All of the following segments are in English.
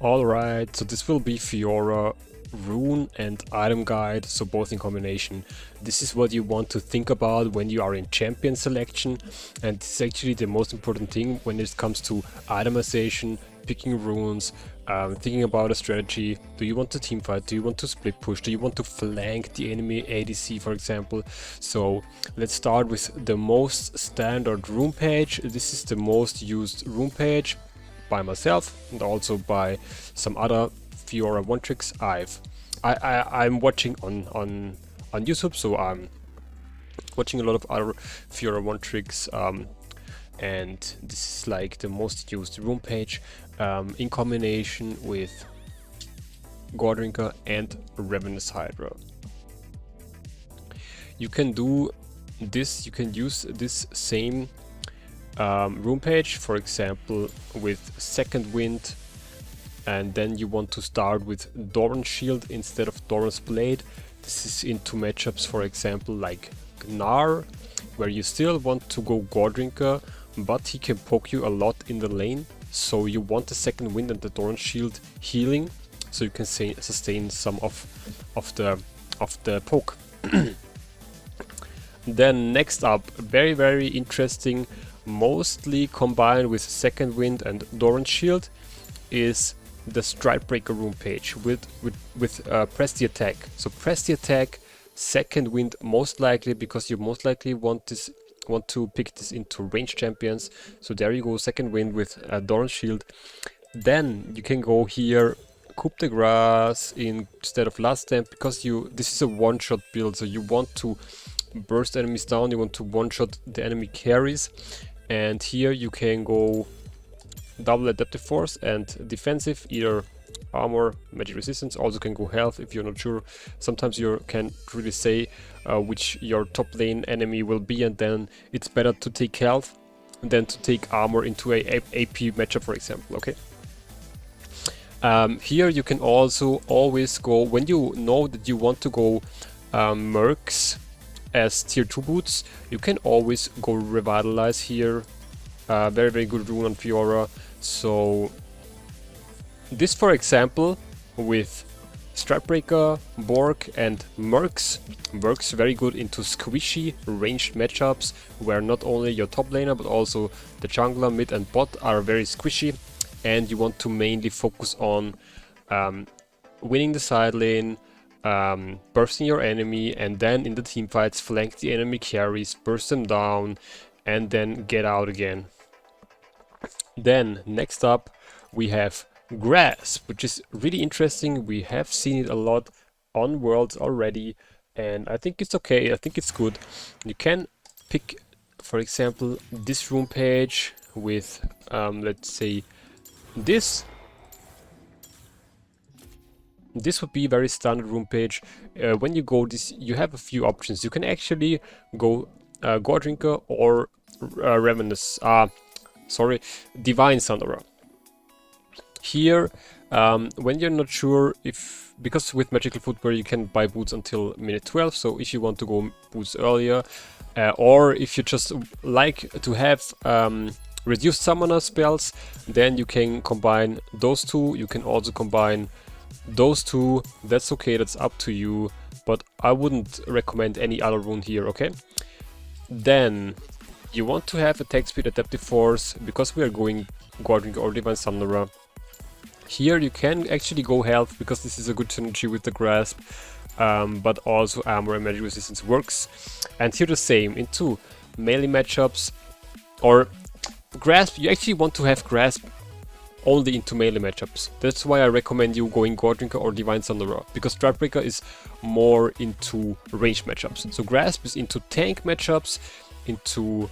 Alright, so this will be Fiora rune and item guide, so both in combination. This is what you want to think about when you are in champion selection, and this is actually the most important thing when it comes to itemization, picking runes, thinking about a strategy. Do you want to team fight? Do you want to split push? Do you want to flank the enemy ADC, for example? So let's start with the most standard rune page. This is the most used rune page by myself and also by some other Fiora one tricks I'm watching on YouTube, so I'm watching a lot of other Fiora one tricks, and this is like the most used rune page in combination with Gordrinker and Ravenous Hydra. You can do this, you can use this same rune page, for example, with Second Wind, and then you want to start with Doran's Shield instead of Doran's Blade. This is into matchups, for example, like Gnar, where you still want to go Gordrinker, but he can poke you a lot in the lane, so you want the Second Wind and the Doran's Shield healing, so you can sustain some of the poke. Then next up, very interesting, mostly combined with Second Wind and Doran's Shield, is the Stridebreaker rune page with press the attack. So press the attack, Second Wind most likely, because you most likely want to pick this into range champions. So there you go, Second Wind with Doran's Shield. Then you can go here, Coup de Grace instead of Last Stand, because this is a one-shot build, so you want to burst enemies down, you want to one-shot the enemy carries, and here you can go double adaptive force and defensive, either armor, magic resistance, also can go health if you're not sure. Sometimes you can't really say which your top lane enemy will be, and then it's better to take health than to take armor into a AP matchup, for example, okay? Here you can also always go, when you know that you want to go mercs as tier 2 boots, you can always go Revitalize here. Very good rune on Fiora. So this, for example, with Stridebreaker, Borg and mercs works very good into squishy ranged matchups, where not only your top laner but also the jungler, mid and bot are very squishy, and you want to mainly focus on winning the side lane, bursting your enemy, and then in the team fights flank the enemy carries, burst them down, and then get out again. Then next up we have Grasp, which is really interesting. We have seen it a lot on Worlds already, and I think it's okay, I think it's good. You can pick, for example, this rune page with let's say this would be a very standard rune page. When you go this, you have a few options. You can actually go Gordrinker or Ravenous, Divine Thunderer. Here, when you're not sure if, because with Magical Footwear you can buy boots until minute 12, so if you want to go boots earlier, or if you just like to have reduced summoner spells, then you can combine those two. You can also combine those two. That's okay, that's up to you, but I wouldn't recommend any other rune here, okay? Then you want to have attack speed, adaptive force, because we are going Gordrinker or Divine Thunderer. Here you can actually go health, because this is a good synergy with the Grasp, but also armor and magic resistance works. And here the same, into melee matchups, or Grasp, you actually want to have Grasp only into melee matchups. That's why I recommend you going Gordrinker or Divine Thunderer, because Stridebreaker is more into range matchups. So Grasp is into tank matchups, into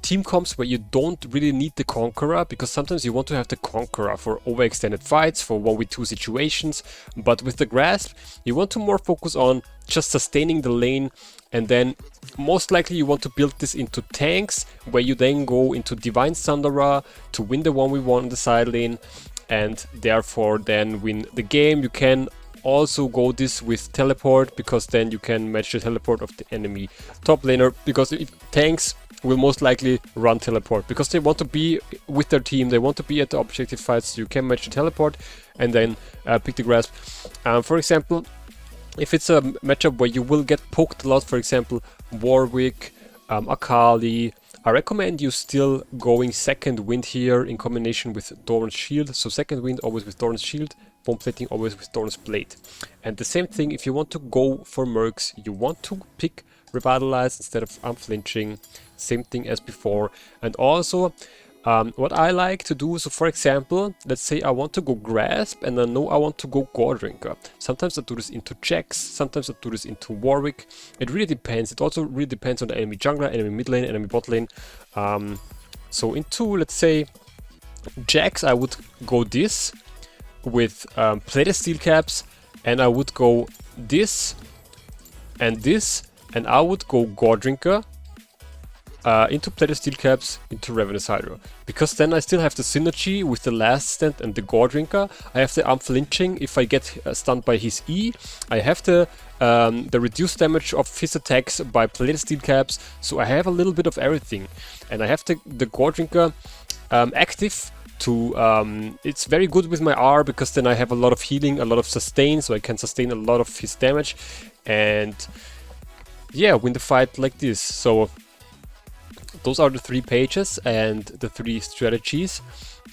team comps where you don't really need the Conqueror, because sometimes you want to have the Conqueror for overextended fights, for 1v2 situations, but with the Grasp you want to more focus on just sustaining the lane, and then most likely you want to build this into tanks, where you then go into Divine Thunderer to win the 1v1 in the side lane, and therefore then win the game. You can also go this with teleport, because then you can match the teleport of the enemy top laner, because if tanks will most likely run teleport because they want to be with their team, they want to be at the objective fights. So you can match teleport and then pick the grasp. For example, if it's a matchup where you will get poked a lot, for example, Warwick, Akali, I recommend you still going second wind here in combination with Doran's shield. So second wind always with Doran's shield, bone plating always with Doran's blade. And the same thing, if you want to go for mercs, you want to pick Revitalize instead of Unflinching, same thing as before. And also, what I like to do, so for example, let's say I want to go Grasp and I know I want to go Gore Drinker. Sometimes I do this into Jax, sometimes I do this into Warwick. It really depends. It also really depends on the enemy jungler, enemy mid lane, enemy bot lane. So into, let's say, Jax, I would go this with plated steel caps, and I would go this, and I would go Gore Drinker into plated steel caps, into Ravenous Hydra. Because then I still have the synergy with the last stand and the Gore Drinker. I have the Unflinching if I get stunned by his E. I have the reduced damage of his attacks by plated steel caps. So I have a little bit of everything. And I have the Gore Drinker active to... it's very good with my R because then I have a lot of healing, a lot of sustain. So I can sustain a lot of his damage. And yeah, win the fight like this. So... those are the 3 pages and the 3 strategies.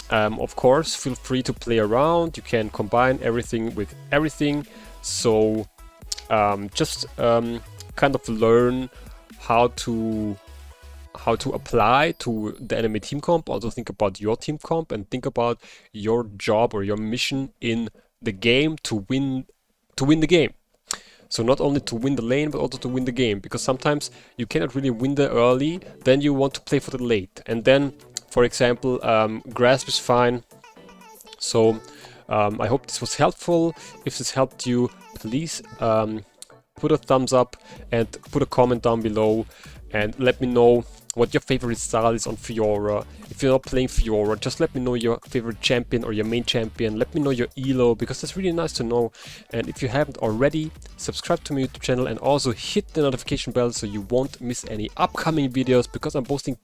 Of course, feel free to play around. You can combine everything with everything. So just kind of learn how to apply to the enemy team comp. Also think about your team comp and think about your job or your mission in the game to win the game. So not only to win the lane, but also to win the game. Because sometimes you cannot really win the early, then you want to play for the late. And then, for example, Grasp is fine. So I hope this was helpful. If this helped you, please put a thumbs up and put a comment down below. And let me know what your favorite style is on Fiora. If you're not playing Fiora, just let me know your favorite champion or your main champion. Let me know your elo, because that's really nice to know. And if you haven't already, subscribe to my YouTube channel and also hit the notification bell so you won't miss any upcoming videos, because I'm posting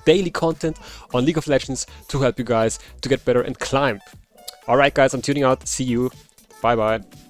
daily content on League of Legends to help you guys to get better and climb. Alright guys, I'm tuning out. See you. Bye bye.